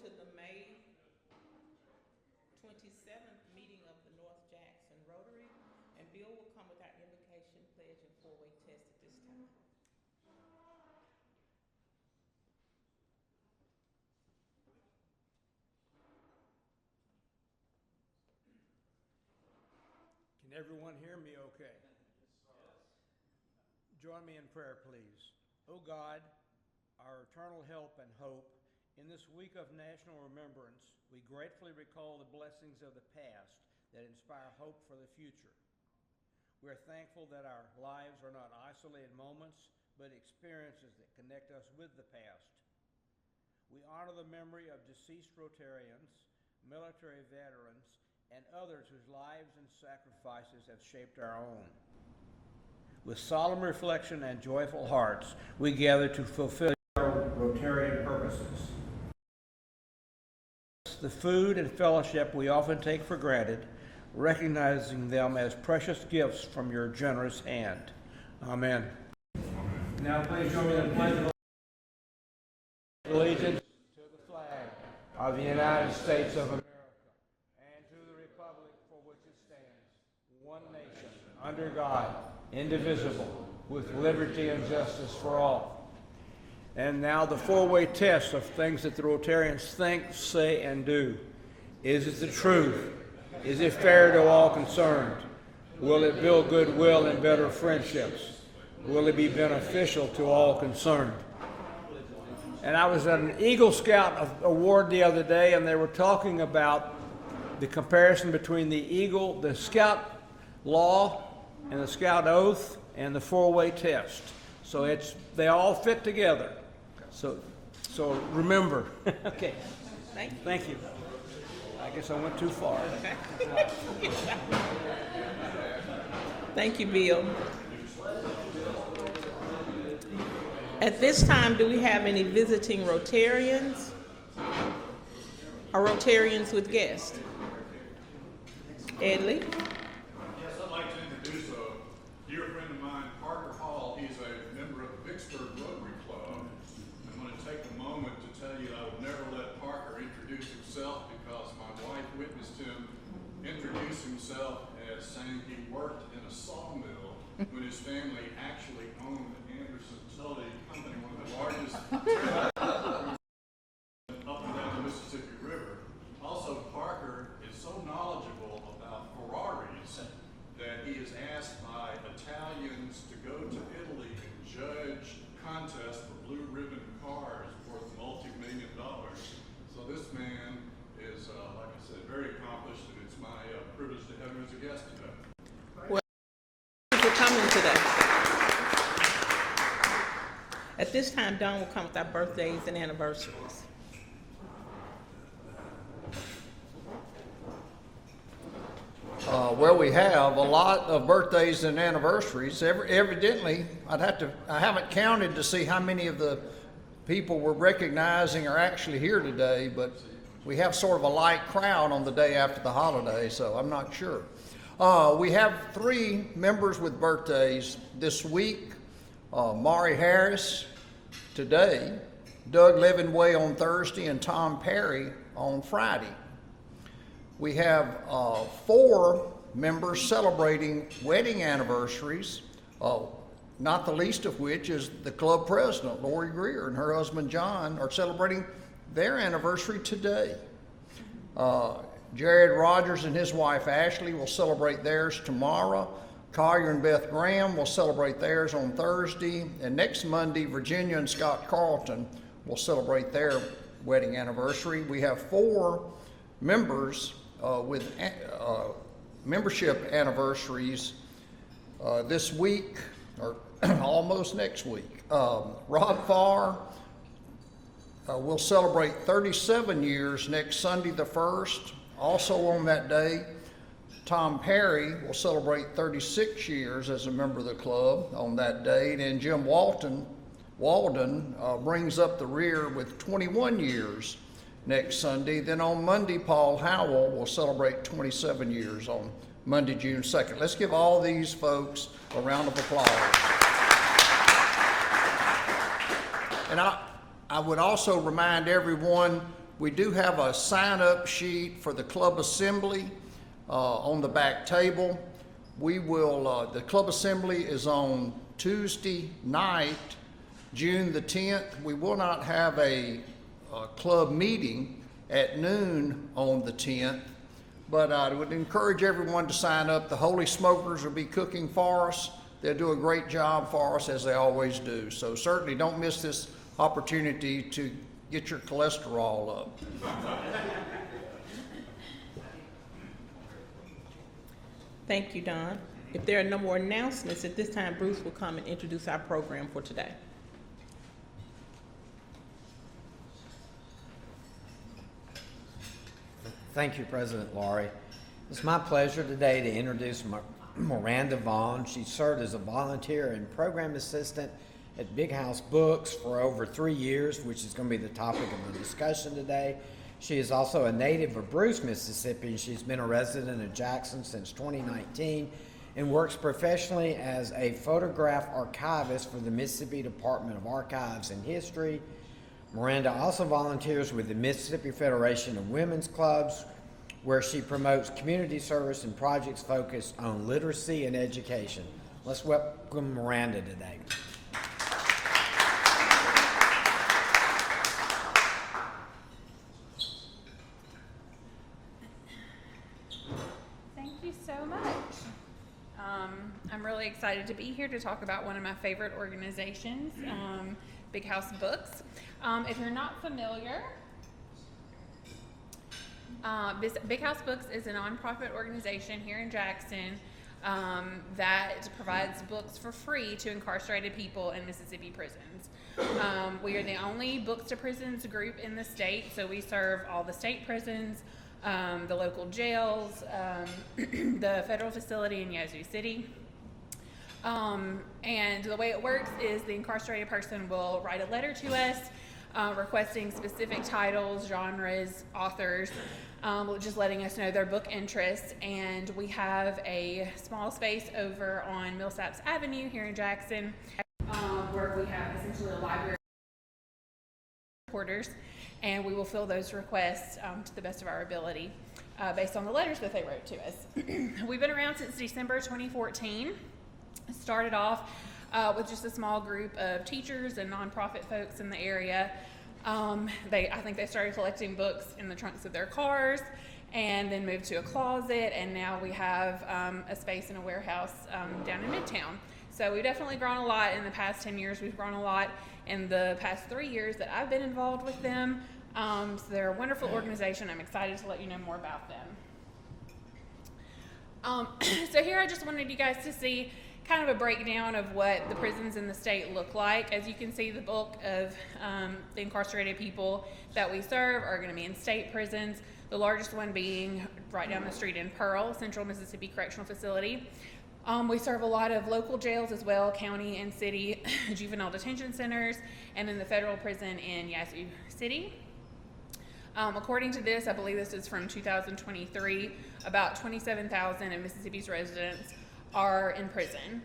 to the May 27th meeting of the North Jackson Rotary, and Bill will come with our invocation, pledge, and four-way test at this time. Can everyone hear me okay? Join me in prayer, please. O God, our eternal help and hope, in this week of national remembrance, we gratefully recall the blessings of the past that inspire hope for the future. We are thankful that our lives are not isolated moments, but experiences that connect us with the past. We honor the memory of deceased Rotarians, military veterans, and others whose lives and sacrifices have shaped our own. With solemn reflection and joyful hearts, we gather to fulfill our Rotarian purposes. The food and fellowship we often take for granted, recognizing them as precious gifts from your generous hand. Amen. Now please join me in the pledge of allegiance to the flag of the United States of America and to the republic for which it stands, one nation, under God, indivisible, with liberty and justice for all. And now the four-way test of things that the Rotarians think, say, and do. Is it the truth? Is it fair to all concerned? Will it build goodwill and better friendships? Will it be beneficial to all concerned? And I was at an Eagle Scout award the other day, and they were talking about the comparison between the Scout law and the Scout oath and the four-way test. So they all fit together. So remember. Okay. Thank you. I guess I went too far. Thank you, Bill. At this time, do we have any visiting Rotarians or Rotarians with guests? Edley? Yes, I'd like to introduce a dear friend of mine, Parker Hall. He's a member of the Vicksburg Rotary Club. I'm going to take a moment to tell you I would never let Parker introduce himself because my wife witnessed him introduce himself as saying he worked in a sawmill when his family actually owned Anderson Utility Company, one of the largest up and down the Mississippi River. Also, Parker is so knowledgeable about Ferraris that he is asked by Italians to go to Italy and judge contests for blue ribbon cars worth multi-million dollars. So this man is, like I said, very accomplished, and it's my privilege to have him as a guest today. Well, thank you for coming today. At this time, Dawn will come with our birthdays and anniversaries. Well, we have a lot of birthdays and anniversaries. Evidently, I haven't counted to see how many of the people we're recognizing are actually here today, but we have sort of a light crowd on the day after the holiday, so I'm not sure. We have 3 members with birthdays this week. Maury Harris today, Doug Levenway on Thursday, and Tom Perry on Friday. We have 4 members celebrating wedding anniversaries, not the least of which is the club president, Lori Greer, and her husband John are celebrating their anniversary today. Jared Rogers and his wife Ashley will celebrate theirs tomorrow. Collier and Beth Graham will celebrate theirs on Thursday. And next Monday, Virginia and Scott Carlton will celebrate their wedding anniversary. We have 4 members with membership anniversaries this week, or almost next week. Rob Farr will celebrate 37 years next Sunday the 1st. Also on that day, Tom Perry will celebrate 36 years as a member of the club on that date, and Jim Walden brings up the rear with 21 years next Sunday. Then on Monday, Paul Howell will celebrate 27 years on Monday, June 2nd. Let's give all these folks a round of applause. And I would also remind everyone We do have a sign-up sheet for the club assembly on the back table. We will, the club assembly is on Tuesday night, June the 10th. We will not have a club meeting at noon on the 10th, but I would encourage everyone to sign up. The Holy Smokers will be cooking for us. They'll do a great job for us, as they always do. So certainly don't miss this opportunity to get your cholesterol up. Thank you, Don. If there are no more announcements, at this time, Bruce will come and introduce our program for today. Thank you, President Laurie. It's my pleasure today to introduce Miranda Vaughn. She served as a volunteer and program assistant at Big House Books for over 3 years, which is going to be the topic of the discussion today. She is also a native of Bruce, Mississippi, and she's been a resident of Jackson since 2019 and works professionally as a photograph archivist for the Mississippi Department of Archives and History. Miranda also volunteers with the Mississippi Federation of Women's Clubs, where she promotes community service and projects focused on literacy and education. Let's welcome Miranda today. Thank you so much. I'm really excited to be here to talk about one of my favorite organizations, Big House Books. If you're not familiar, Big House Books is a nonprofit organization here in Jackson that provides books for free to incarcerated people in Mississippi prisons. We are the only Books to Prisons group in the state, so we serve all the state prisons, the local jails, the federal facility in Yazoo City. And the way it works is the incarcerated person will write a letter to us requesting specific titles, genres, authors, just letting us know their book interests. And we have a small space over on Millsaps Avenue here in Jackson where we have essentially a library of reporters, and we will fill those requests to the best of our ability based on the letters that they wrote to us. We've been around since December 2014. Started off with just a small group of teachers and nonprofit folks in the area. I think they started collecting books in the trunks of their cars and then moved to a closet, and now we have a space in a warehouse down in Midtown. So we've definitely grown a lot in the past 10 years. We've grown a lot in the past 3 years that I've been involved with them. So they're a wonderful organization. I'm excited to let you know more about them. So here I just wanted you guys to see kind of a breakdown of what the prisons in the state look like. As you can see, the bulk of the incarcerated people that we serve are going to be in state prisons, the largest one being right down the street in Pearl, Central Mississippi Correctional Facility. We serve a lot of local jails as well, county and city juvenile detention centers, and then the federal prison in Yazoo City. According to this, I believe this is from 2023, about 27,000 of Mississippi's residents are in prison.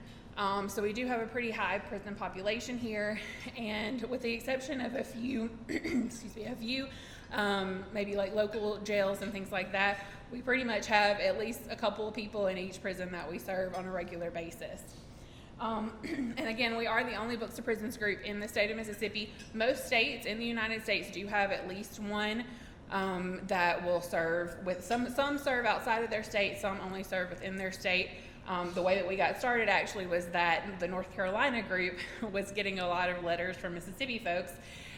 So we do have a pretty high prison population here, and with the exception of a few, maybe like local jails and things like that, we pretty much have at least a couple of people in each prison that we serve on a regular basis. And again, we are the only Books to Prisons group in the state of Mississippi. Most states in the United States do have at least one that will serve with some serve outside of their state, some only serve within their state. The way that we got started actually was that the North Carolina group was getting a lot of letters from Mississippi folks,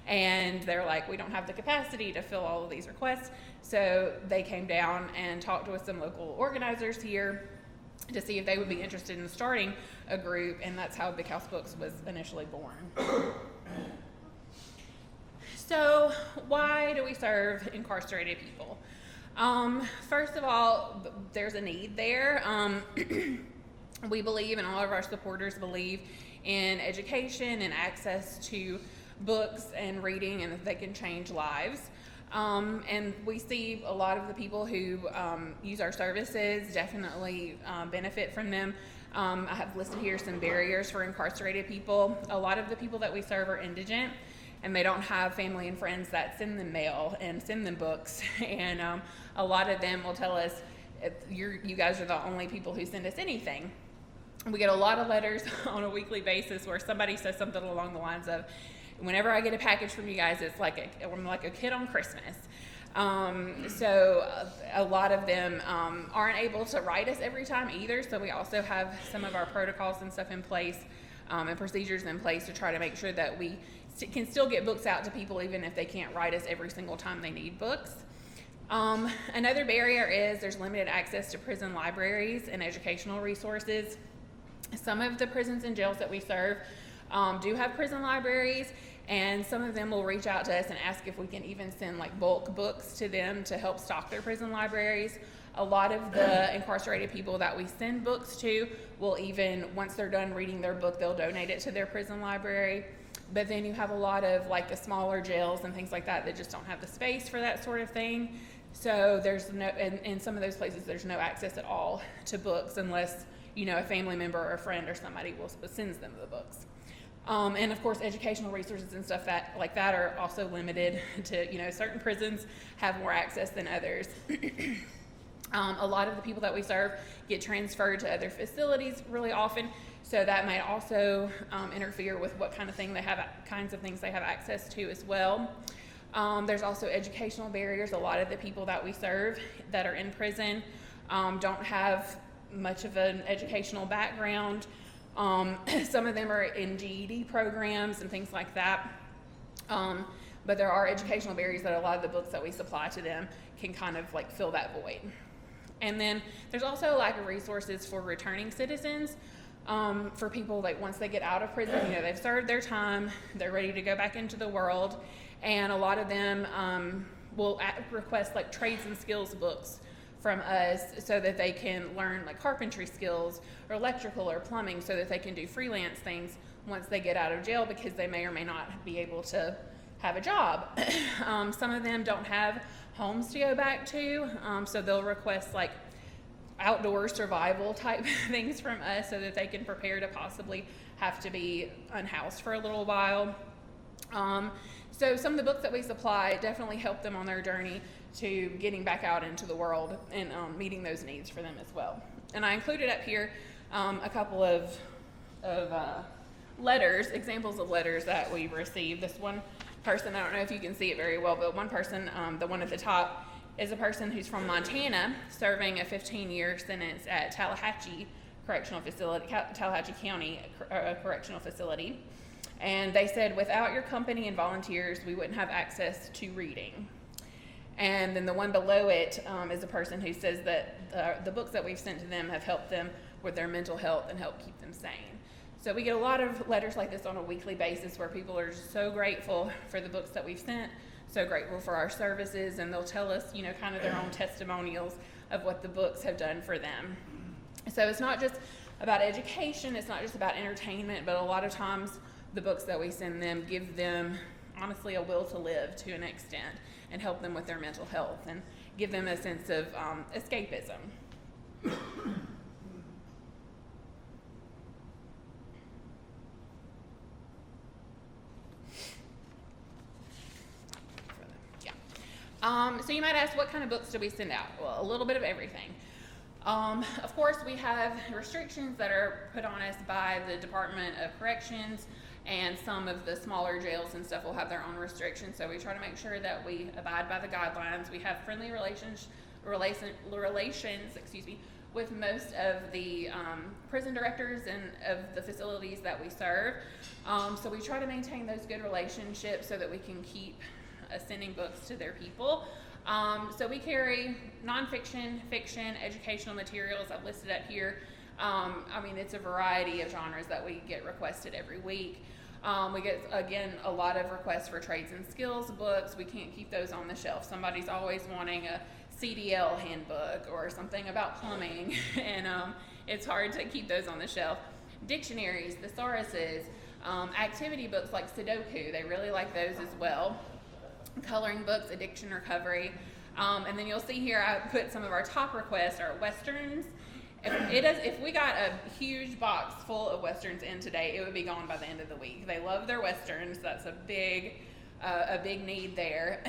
and they're like, we don't have the capacity to fill all of these requests. So they came down and talked with some local organizers here to see if they would be interested in starting a group, and that's how Big House Books was initially born. So why do we serve incarcerated people? First of all, there's a need there. We believe, and all of our supporters believe, in education and access to books and reading, and that they can change lives. And we see a lot of the people who use our services definitely benefit from them. I have listed here some barriers for incarcerated people. A lot of the people that we serve are indigent, and they don't have family and friends that send them mail and send them books. And a lot of them will tell us, you guys are the only people who send us anything. We get a lot of letters on a weekly basis where somebody says something along the lines of, whenever I get a package from you guys, I'm like a kid on Christmas. So a lot of them aren't able to write us every time either. So we also have some of our protocols and stuff in place and procedures in place to try to make sure that we can still get books out to people even if they can't write us every single time they need books. Another barrier is there's limited access to prison libraries and educational resources. Some of the prisons and jails that we serve do have prison libraries, and some of them will reach out to us and ask if we can even send like bulk books to them to help stock their prison libraries. A lot of the incarcerated people that we send books to will even, once they're done reading their book, they'll donate it to their prison library. But then you have a lot of like the smaller jails and things like that that just don't have the space for that sort of thing. So there's no, in some of those places, there's no access at all to books unless, you know, a family member or a friend or somebody sends them the books. And of course, educational resources and stuff like that are also limited to, you know, certain prisons have more access than others. A lot of the people that we serve get transferred to other facilities really often, so that might also interfere with what kinds of things they have access to as well. There's also educational barriers. A lot of the people that we serve that are in prison don't have much of an educational background. Some of them are in GED programs and things like that. But there are educational barriers that a lot of the books that we supply to them can kind of like fill that void. And then there's also a lack of resources for returning citizens. For people like once they get out of prison, you know, they've served their time, they're ready to go back into the world, and a lot of them will request like trades and skills books from us so that they can learn like carpentry skills or electrical or plumbing so that they can do freelance things once they get out of jail, because they may or may not be able to have a job. Some of them don't have homes to go back to, so they'll request like outdoor survival type things from us so that they can prepare to possibly have to be unhoused for a little while. So some of the books that we supply definitely help them on their journey to getting back out into the world and meeting those needs for them as well. And I included up here a couple of letters, examples of letters that we've received. This one person, I don't know if you can see it very well, but one person, the one at the top, is a person who's from Montana serving a 15-year sentence at Tallahatchie Correctional Facility, Tallahatchie County Correctional Facility. And they said, without your company and volunteers, we wouldn't have access to reading. And then the one below it is a person who says that the books that we've sent to them have helped them with their mental health and helped keep them sane. So we get a lot of letters like this on a weekly basis where people are just so grateful for the books that we've sent, so grateful for our services, and they'll tell us, you know, kind of their own testimonials of what the books have done for them. So it's not just about education, it's not just about entertainment, but a lot of times the books that we send them give them, honestly, a will to live to an extent and help them with their mental health and give them a sense of escapism. So you might ask, what kind of books do we send out? Well, a little bit of everything. Of course, we have restrictions that are put on us by the Department of Corrections, and some of the smaller jails and stuff will have their own restrictions. So we try to make sure that we abide by the guidelines. We have friendly relations, with most of the prison directors and of the facilities that we serve. So we try to maintain those good relationships so that we can keep sending books to their people. So we carry nonfiction, fiction, educational materials. I've listed up here. I mean, it's a variety of genres that we get requested every week. We get, again, a lot of requests for trades and skills books. We can't keep those on the shelf. Somebody's always wanting a CDL handbook or something about plumbing, and it's hard to keep those on the shelf. Dictionaries, thesauruses, activity books like Sudoku, they really like those as well. Coloring books, addiction recovery. And then you'll see here I put some of our top requests are Westerns If we got a huge box full of Westerns in today, it would be gone by the end of the week. They love their Westerns. That's a big need there.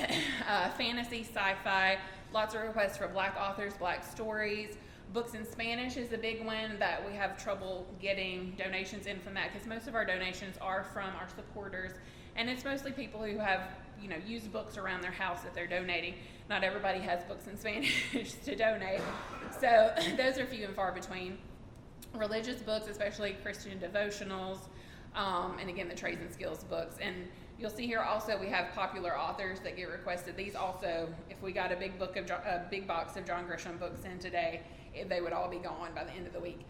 Fantasy, sci-fi, lots of requests for Black authors, Black stories. Books in Spanish is a big one that we have trouble getting donations in from that, because most of our donations are from our supporters, and it's mostly people who have, used books around their house that they're donating. Not everybody has books in Spanish to donate, so those are few and far between. Religious books, especially Christian devotionals, and again the trades and skills books. And you'll see here also we have popular authors that get requested. These also, if we got a big box of John Grisham books in today, they would all be gone by the end of the week.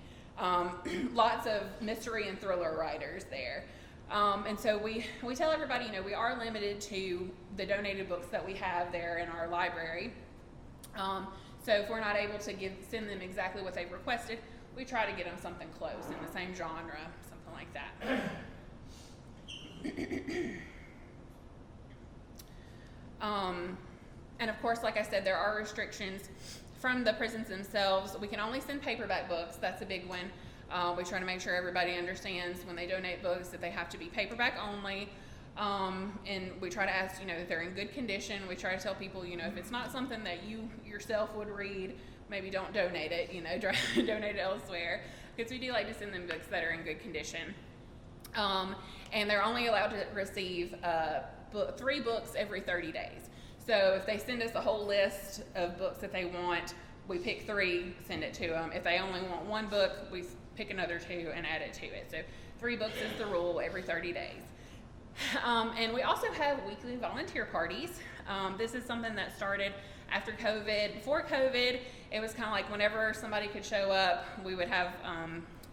Lots of mystery and thriller writers there. And so we tell everybody, we are limited to the donated books that we have there in our library. So if we're not able to send them exactly what they've requested, we try to get them something close in the same genre, something like that. And of course, like I said, there are restrictions from the prisons themselves. We can only send paperback books. That's a big one. We try to make sure everybody understands when they donate books that they have to be paperback only. And we try to ask, that they're in good condition. We try to tell people, if it's not something that you yourself would read, maybe don't donate it, donate it elsewhere. Because we do like to send them books that are in good condition. And they're only allowed to receive 3 books every 30 days. So if they send us a whole list of books that they want, we pick 3, send it to them. If they only want 1 book, we pick another 2 and add it to it. So 3 books is the rule every 30 days. And we also have weekly volunteer parties. This is something that started after COVID. Before COVID, it was kind of like whenever somebody could show up, we would have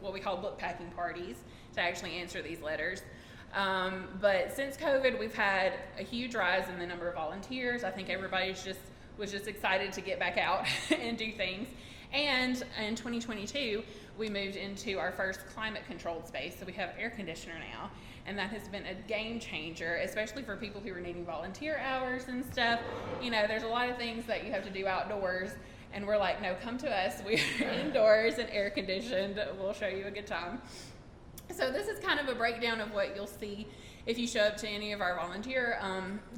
what we call book packing parties to actually answer these letters. But since COVID, we've had a huge rise in the number of volunteers. I think everybody was just excited to get back out and do things. And in 2022, we moved into our first climate-controlled space, so we have air conditioner now. And that has been a game changer, especially for people who are needing volunteer hours and stuff. There's a lot of things that you have to do outdoors, and we're like, no, come to us. We're indoors and air conditioned. We'll show you a good time. So this is kind of a breakdown of what you'll see if you show up to any of our volunteer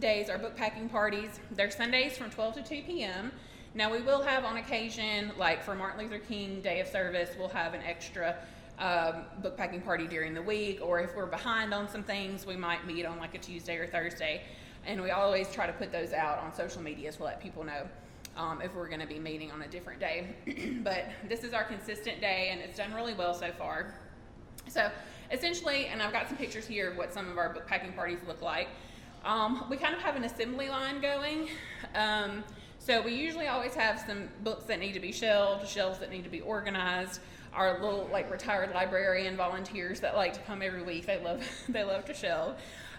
days, our book packing parties. They're Sundays from 12 to 2 p.m. Now we will have on occasion, like for Martin Luther King Day of Service, we'll have an extra book packing party during the week, or if we're behind on some things, we might meet on like a Tuesday or Thursday. And we always try to put those out on social media to let people know if we're going to be meeting on a different day. But this is our consistent day, and it's done really well so far. So essentially, and I've got some pictures here of what some of our book packing parties look like. We kind of have an assembly line going. So we usually always have some books that need to be shelved, shelves that need to be organized. Our little retired librarian volunteers that like to come every week, they love to shelve.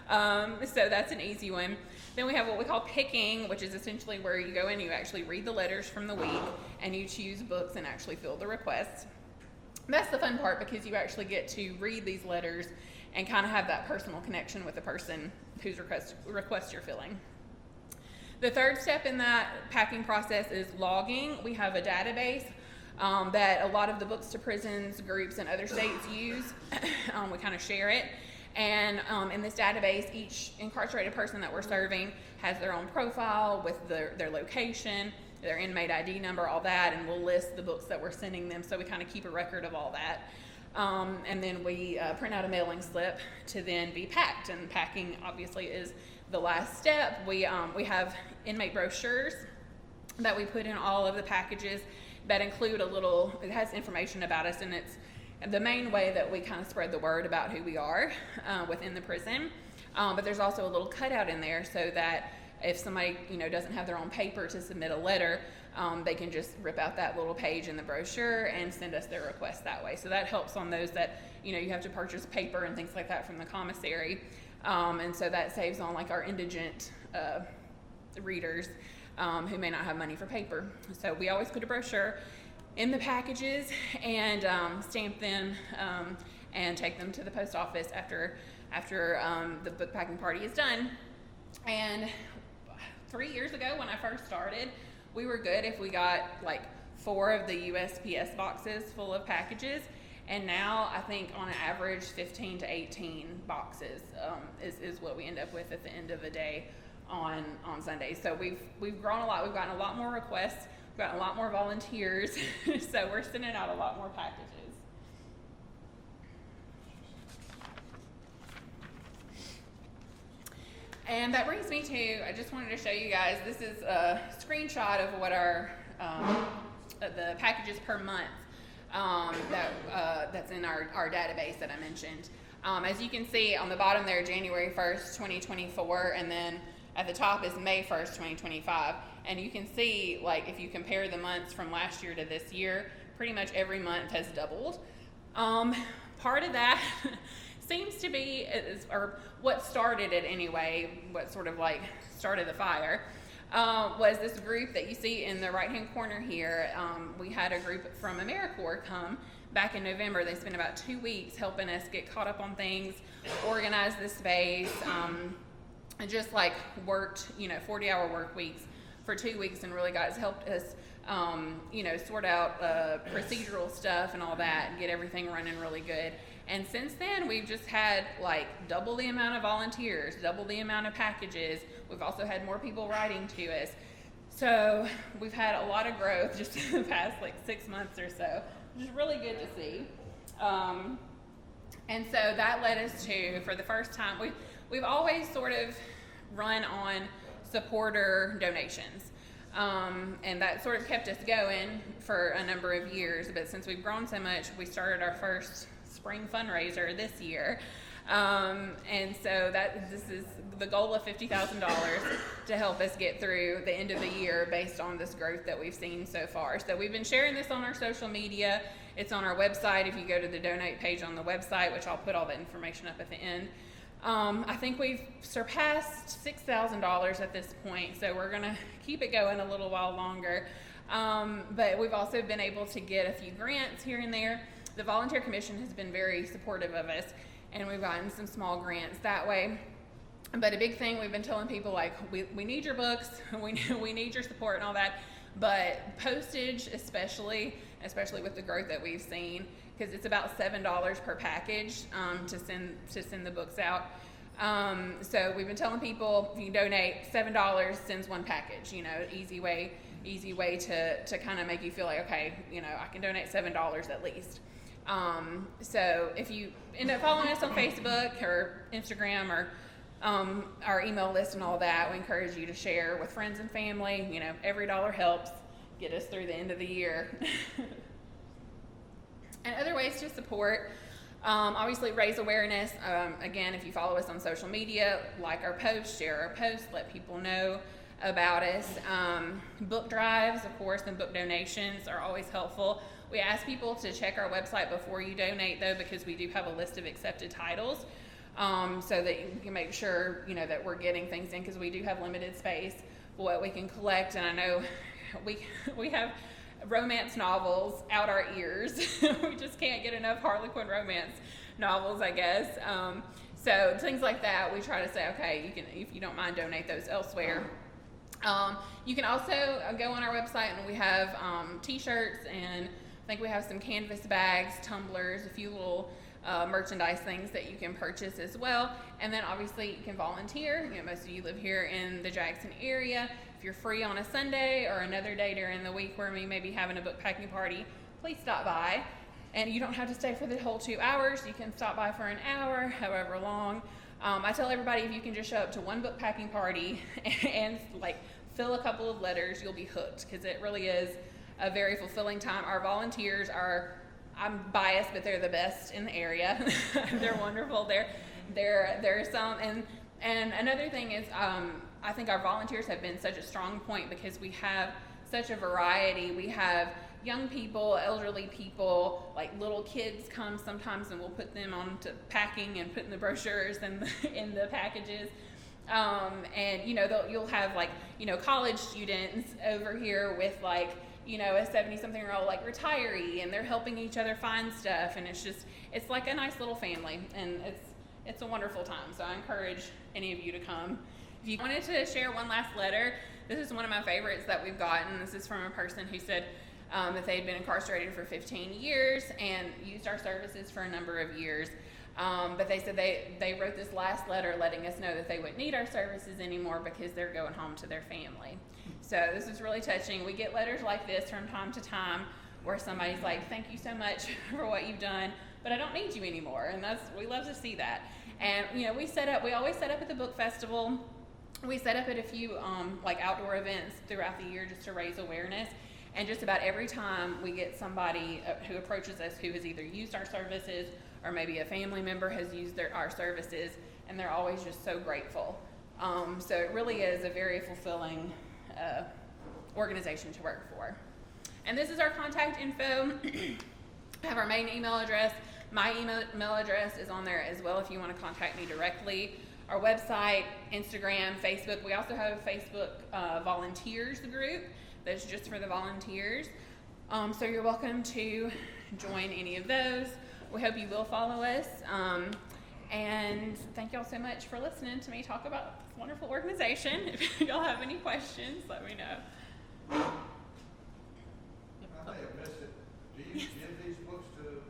So that's an easy one. Then we have what we call picking, which is essentially where you go in, you actually read the letters from the week, and you choose books and actually fill the requests. That's the fun part, because you actually get to read these letters and kind of have that personal connection with the person whose request you're filling. The third step in that packing process is logging. We have a database that a lot of the Books to Prisons groups in other states use. We kind of share it. And in this database, each incarcerated person that we're serving has their own profile with their location, their inmate ID number, all that, and we'll list the books that we're sending them, so we kind of keep a record of all that. And then we print out a mailing slip to then be packed, and packing obviously is the last step. We have inmate brochures that we put in all of the packages that include it has information about us, and it's the main way that we kind of spread the word about who we are within the prison. But there's also a little cutout in there so that if somebody doesn't have their own paper to submit a letter, they can just rip out that little page in the brochure and send us their request that way. So that helps on those that you have to purchase paper and things like that from the commissary, and so that saves on our indigent readers who may not have money for paper. So we always put a brochure in the packages and stamp them and take them to the post office after the book packing party is done. And 3 years ago when I first started, we were good if we got 4 of the USPS boxes full of packages. And now I think on average 15 to 18 boxes is what we end up with at the end of the day on Sundays. So we've grown a lot. We've gotten a lot more requests. We've gotten a lot more volunteers. So we're sending out a lot more packages. And that brings me to, I just wanted to show you guys, this is a screenshot of what our, the packages per month that's in our database that I mentioned. As you can see on the bottom there, January 1st, 2024, and then at the top is May 1st, 2025. And you can see, like, if you compare the months from last year to this year, pretty much every month has doubled. Part of that seems to be, or what started it anyway, what sort of like started the fire, was this group that you see in the right hand corner here. We had a group from AmeriCorps come back in November. They spent about 2 weeks helping us get caught up on things, organize the space, and just like worked, 40-hour work weeks for 2 weeks, and really helped us sort out procedural stuff and all that, and get everything running really good. And since then, we've just had like double the amount of volunteers, double the amount of packages. We've also had more people writing to us. So we've had a lot of growth just in the past like 6 months or so, which is really good to see. And so that led us to, for the first time, we've always sort of run on supporter donations. And that sort of kept us going for a number of years. But since we've grown so much, we started our first spring fundraiser this year. And so this is the goal of $50,000 to help us get through the end of the year based on this growth that we've seen so far. So we've been sharing this on our social media. It's on our website. If you go to the donate page on the website, which I'll put all the information up at the end, I think we've surpassed $6,000 at this point, so we're going to keep it going a little while longer. But we've also been able to get a few grants here and there. The Volunteer Commission has been very supportive of us, and we've gotten some small grants that way. But a big thing we've been telling people, like, we need your books, we need your support and all that, but postage especially with the growth that we've seen, because it's about $7 per package to send the books out. So we've been telling people, if you donate $7 sends one package, easy way to kind of make you feel like, okay, I can donate $7 at least. So if you end up following us on Facebook or Instagram or our email list and all that, we encourage you to share with friends and family. Every dollar helps get us through the end of the year. And other ways to support, obviously raise awareness. Again, if you follow us on social media, like our posts, share our posts, let people know about us. Book drives, of course, and book donations are always helpful. We ask people to check our website before you donate, though, because we do have a list of accepted titles, so that you can make sure, that we're getting things in, because we do have limited space for what we can collect. And I know we have romance novels out our ears. We just can't get enough Harlequin romance novels, I guess. So things like that, we try to say, okay, you can, if you don't mind, donate those elsewhere. You can also go on our website, and we have t-shirts, and I think we have some canvas bags, tumblers, a few little merchandise things that you can purchase as well. And then obviously you can volunteer. Most of you live here in the Jackson area. If you're free on a Sunday or another day during the week where we may be having a book packing party, please stop by. And you don't have to stay for the whole 2 hours. You can stop by for an hour, however long. I tell everybody, if you can just show up to one book packing party and fill a couple of letters, you'll be hooked, because it really is a very fulfilling time. Our volunteers are, I'm biased, but they're the best in the area. They're wonderful. There are some, and another thing is, I think our volunteers have been such a strong point, because we have such a variety. We have young people, elderly people, little kids come sometimes, and we'll put them on to packing and putting the brochures and in the packages. And you'll have college students over here with a 70-something-year-old retiree, and they're helping each other find stuff, and it's like a nice little family, and it's a wonderful time. So I encourage any of you to come. If you wanted to share one last letter, this is one of my favorites that we've gotten. This is from a person who said, that they had been incarcerated for 15 years and used our services for a number of years. But they said they wrote this last letter letting us know that they wouldn't need our services anymore because they're going home to their family. So this is really touching. We get letters like this from time to time where somebody's like, thank you so much for what you've done, but I don't need you anymore. And we love to see that. And we always set up at the book festival. We set up at a few like outdoor events throughout the year just to raise awareness. And just about every time we get somebody who approaches us who has either used our services or maybe a family member has used our services, and they're always just so grateful. So it really is a very fulfilling organization to work for. And this is our contact info. I have our main email address. My email address is on there as well if you want to contact me directly. Our website, Instagram, Facebook. We also have a Facebook volunteers group that's just for the volunteers. So you're welcome to join any of those. We hope you will follow us. And thank y'all so much for listening to me talk about this wonderful organization. If y'all have any questions, let me know. I may have missed it. Do you give these books to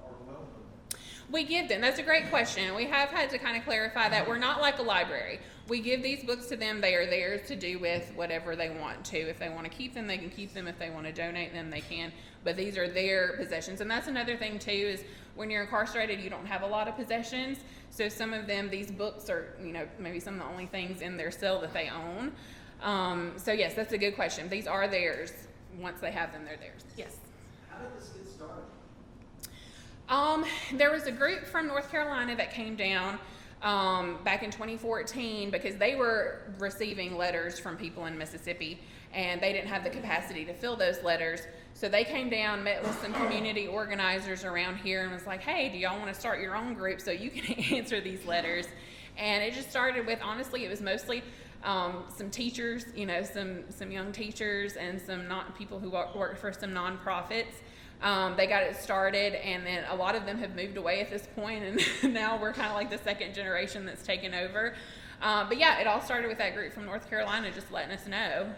or loan them? We give them. That's a great question. We have had to kind of clarify that we're not like a library. We give these books to them. They are theirs to do with whatever they want to. If they want to keep them, they can keep them. If they want to donate them, they can. But these are their possessions. And that's another thing, too, is when you're incarcerated, you don't have a lot of possessions. So some of them, these books are, maybe some of the only things in their cell that they own. So, yes, that's a good question. These are theirs. Once they have them, they're theirs. Yes? How did this get started? There was a group from North Carolina that came down back in 2014 because they were receiving letters from people in Mississippi and they didn't have the capacity to fill those letters. So they came down, met with some community organizers around here and was like, hey, do y'all want to start your own group so you can answer these letters? And it just started with, honestly, it was mostly some teachers, some young teachers and some people who worked for some nonprofits. They got it started, and then a lot of them have moved away at this point, and now we're kind of like the second generation that's taken over. But yeah, it all started with that group from North Carolina just letting us know.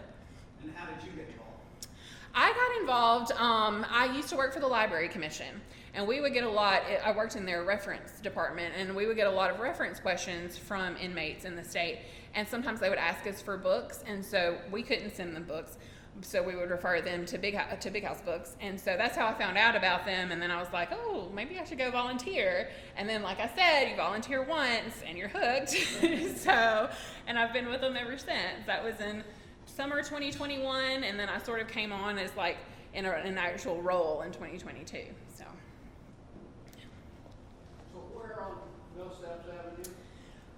And how did you get involved? I got involved, I used to work for the Library Commission, and we would get a lot, I worked in their reference department, and we would get a lot of reference questions from inmates in the state, and sometimes they would ask us for books, and so we couldn't send them books. So we would refer them to Big House Books. And so that's how I found out about them. And then I was like, oh, maybe I should go volunteer. And then, like I said, you volunteer once and you're hooked. And I've been with them ever since. That was in summer 2021. And then I sort of came on as like in an actual role in 2022. So where on Millsaps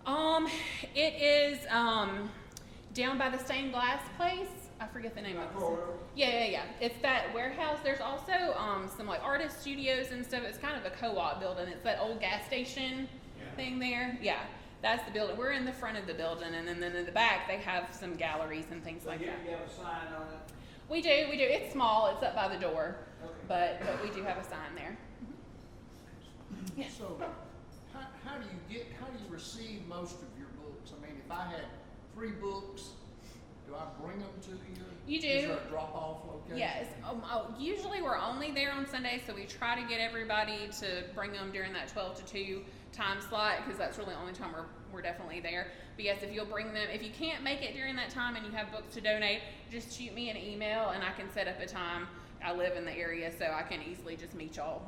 Avenue? It is down by the stained glass place. I forget the name of it. Yeah. It's that warehouse. There's also some like artist studios and stuff. It's kind of a co-op building. It's that old gas station thing there. Yeah, that's the building. We're in the front of the building, and then in the back they have some galleries and things like that. You have a sign on it? We do. It's small. It's up by the door, Okay. but we do have a sign there. Yeah. So, how do you receive most of your books? I mean, if I had 3 books, do I bring them to you? You do. Is there a drop-off location? Yes. Usually we're only there on Sundays, so we try to get everybody to bring them during that 12 to 2 time slot because that's really the only time we're definitely there. But yes, if you'll bring them, if you can't make it during that time and you have books to donate, just shoot me an email and I can set up a time. I live in the area, so I can easily just meet y'all,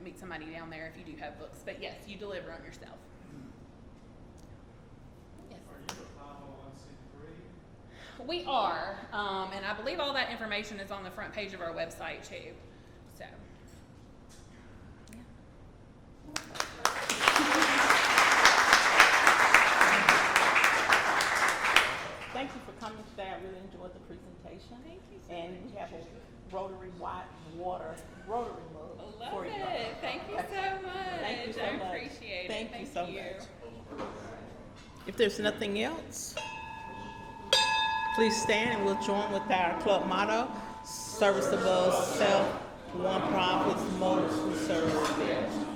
meet somebody down there if you do have books. But yes, you deliver them yourself. Yes. Are you a 501c3? We are, and I believe all that information is on the front page of our website too. So, Thank you for coming today. I really enjoyed the presentation. Thank you so And much. we have a Rotary white water Rotary mug Love for you. it. Thank you so much. Thank you so I much. appreciate it. Thank you so you. much. If there's nothing else, please stand and we'll join with our club motto, service above self, one profit, most who serve.